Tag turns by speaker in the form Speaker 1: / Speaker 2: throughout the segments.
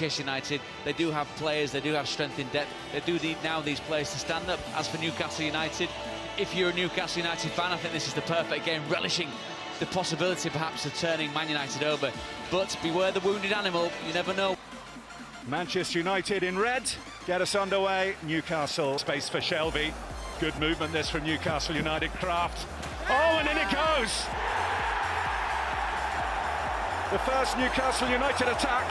Speaker 1: Manchester United. They do have players, they do have strength in depth. They do need now these players to stand up. As for Newcastle United, if you're a Newcastle United fan, I think this is the perfect game, relishing the possibility perhaps of turning Man United over. But beware the wounded animal, you never know.
Speaker 2: Manchester United in red, get us underway. Newcastle, space for Shelby. Good movement this from Newcastle United. Kraft. Oh, and in it goes! The first Newcastle United attack.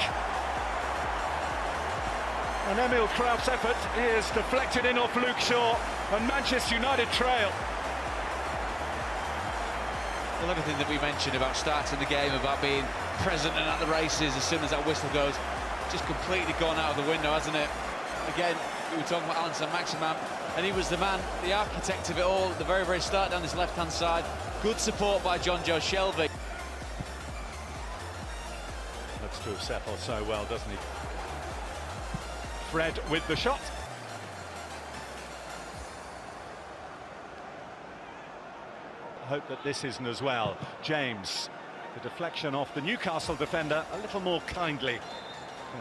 Speaker 2: And Emil Kraft's effort is deflected in off Luke Shaw, and Manchester United trail.
Speaker 1: Well, everything that we mentioned about starting the game, about being present and at the races as soon as that whistle goes, just completely gone out of the window, hasn't it? Again, we were talking about Alan Saint-Maximin, and he was the man, the architect of it all at the very, very start down this left-hand side. Good support by John Joe Shelby.
Speaker 2: Looks to have settled so well, doesn't he? Fred with the shot. I hope that this isn't as well. James, the deflection off the Newcastle defender, a little more kindly.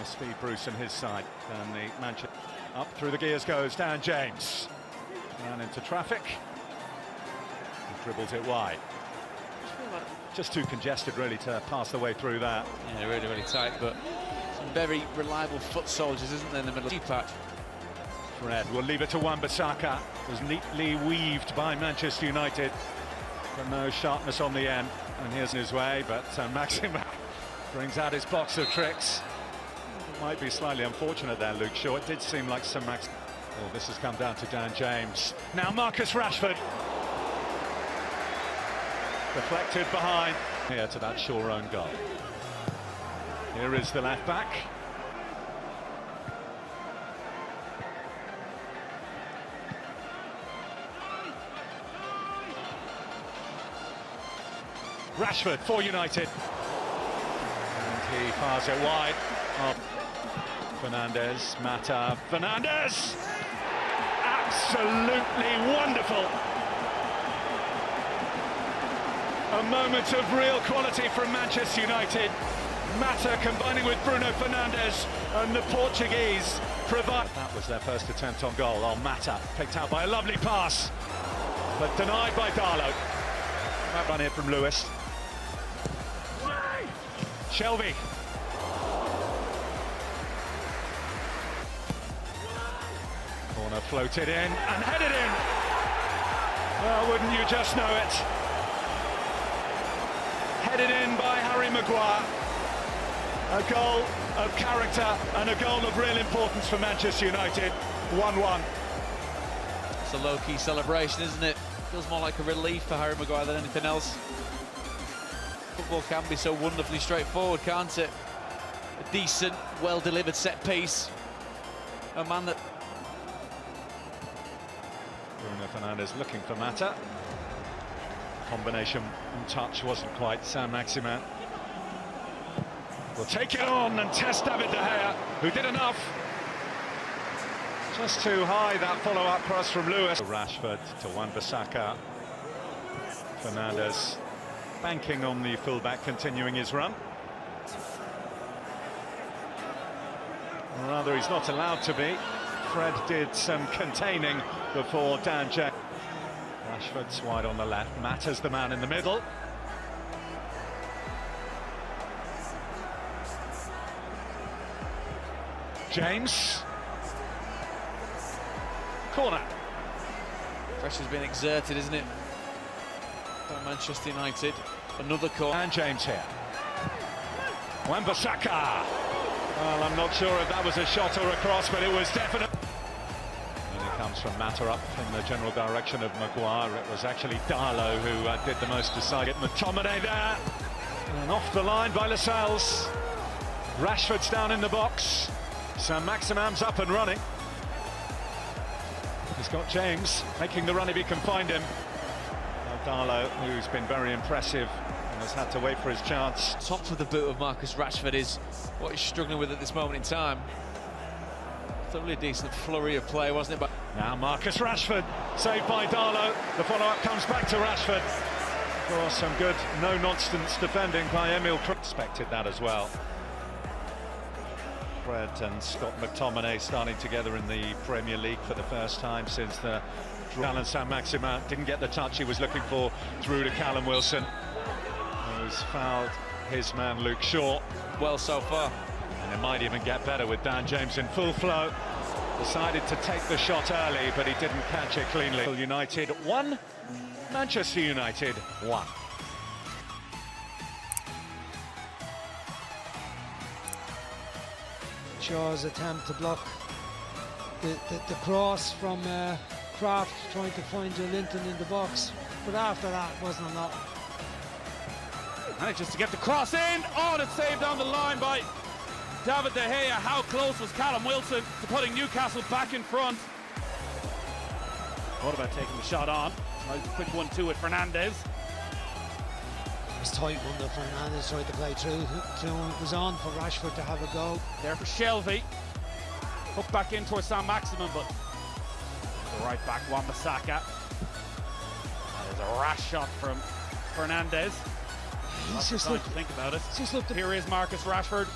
Speaker 2: Steve Bruce and his side. And the Manchester up through the gears goes Dan James. Down into traffic. He dribbles it wide. Just too congested really to pass the way through that.
Speaker 1: Yeah, really, really tight, but some very reliable foot soldiers, isn't there, in the middle of the patch.
Speaker 2: Fred will leave it to Wan-Bissaka. It was neatly weaved by Manchester United. But no sharpness on the end. And here's his way, but Maximin brings out his box of tricks. Might be slightly unfortunate there, Luke Shaw. It did seem like some Max. Oh, this has come down to Dan James. Now Marcus Rashford. Deflected behind. Here to that Shaw own goal. Here is the left back. Rashford for United. And he fires it wide. Oh. Fernandez, Mata, Fernandez! Absolutely wonderful! A moment of real quality from Manchester United. Mata combining with Bruno Fernandes, and the Portuguese provide. That was their first attempt on goal. Oh, Mata picked out by a lovely pass, but denied by Darlow. That run here from Lewis. Shelby. Corner floated in and headed in. Well, wouldn't you just know it? Headed in by Harry Maguire. A goal of character and a goal of real importance for Manchester United. 1-1.
Speaker 1: It's a low-key celebration, isn't it? Feels more like a relief for Harry Maguire than anything else. Football can be so wonderfully straightforward, can't it? A decent, well-delivered set piece. A man that...
Speaker 2: Bruno Fernandes looking for Mata. Combination and touch wasn't quite Saint-Maximin. Will take it on and test David De Gea, who did enough. Just too high, that follow-up cross from Lewis. Rashford to Wan-Bissaka. Fernandes banking on the fullback, continuing his run. Or rather, he's not allowed to be. Fred did some containing before Dan James. Rashford's wide on the left. Mata's the man in the middle. James. Corner.
Speaker 1: Pressure's been exerted, isn't it? By Manchester United. Another corner.
Speaker 2: And James here. Wan-Bissaka. Well, I'm not sure if that was a shot or a cross, but it was definite. And it comes from Mata up in the general direction of Maguire. It was actually Darlow who did the most to side it. McTominay there. And off the line by Lascelles. Rashford's down in the box. Saint-Maximin's up and running. He's got James making the run if he can find him. Darlow, who's been very impressive and has had to wait for his chance.
Speaker 1: Top of the boot of Marcus Rashford is what he's struggling with at this moment in time. Thoroughly decent flurry of play, wasn't it? But
Speaker 2: now Marcus Rashford, saved by Darlow. The follow-up comes back to Rashford. Of course, some good no-nonsense defending by Emil Kraft. Expected that as well. Fred and Scott McTominay starting together in the Premier League for the first time since the Alan Saint-Maximin didn't get the touch he was looking for, through to Callum Wilson, who's fouled his man Luke Shaw.
Speaker 1: Well so far.
Speaker 2: And it might even get better with Dan James in full flow. Decided to take the shot early, but he didn't catch it cleanly. United 1, Manchester United 1.
Speaker 3: Shaw's attempt to block the cross from Kraft, trying to find Joe Linton in the box, but after that wasn't enough.
Speaker 4: Manages to get the cross in. Oh, and it's saved down the line by David De Gea. How close was Callum Wilson to putting Newcastle back in front? What about taking the shot on? Nice quick 1-2 with Fernandez.
Speaker 3: It was tight one that Fernandez tried to play through. It was on for Rashford to have a go.
Speaker 4: There for Shelvey. Hooked back in towards Saint-Maximin, but the right back, Wan-Bissaka. That is a rash shot from Fernandez.
Speaker 3: He's just
Speaker 4: time to think about it.
Speaker 3: Just looked.
Speaker 4: Here is Marcus Rashford.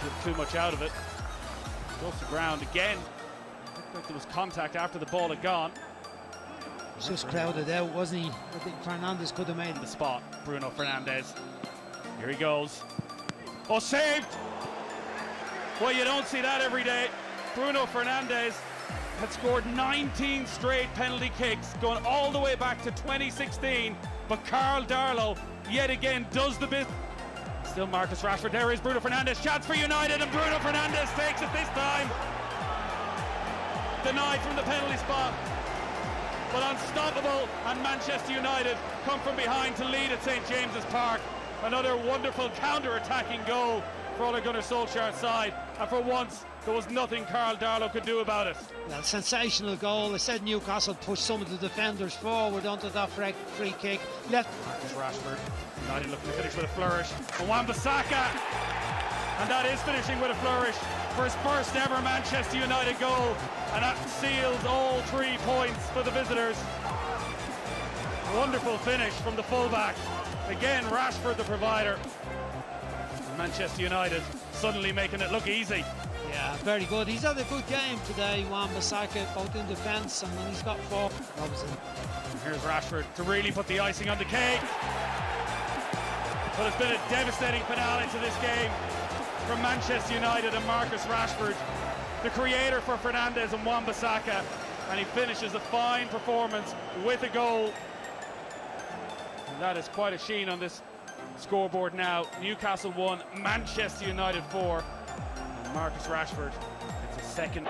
Speaker 4: Took too much out of it. Goes to ground again. Looked like there was contact after the ball had gone.
Speaker 3: He's just crowded out, wasn't he? I think Fernandez could have made
Speaker 4: The spot, Bruno Fernandez. Here he goes. Oh, saved! Well, you don't see that every day. Bruno Fernandez had scored 19 straight penalty kicks, going all the way back to 2016. But Karl Darlow, yet again, does the business. Still Marcus Rashford. There is Bruno Fernandes. Chance for United, and Bruno Fernandes takes it this time. Denied from the penalty spot. But unstoppable, and Manchester United come from behind to lead at St James's Park. Another wonderful counter-attacking goal for Ole Gunnar Solskjaer's side, and for once there was nothing Karl Darlow could do about it.
Speaker 3: Well, sensational goal. I said Newcastle pushed some of the defenders forward onto that free kick. Left
Speaker 4: Marcus Rashford, United looking to finish with a flourish. And Wan-Bissaka, and that is finishing with a flourish for his first ever Manchester United goal, and that seals all 3 points for the visitors. Wonderful finish from the fullback. Again, Rashford the provider. Manchester United suddenly making it look easy.
Speaker 3: Yeah, very good. He's had a good game today, Wan-Bissaka, both in defence and when he's got 4.
Speaker 4: And here's Rashford to really put the icing on the cake. But it's been a devastating finale to this game from Manchester United and Marcus Rashford, the creator for Fernandes and Wan-Bissaka, and he finishes a fine performance with a goal. And that is quite a sheen on this scoreboard now. Newcastle 1, Manchester United 4. And Marcus Rashford, it's his second.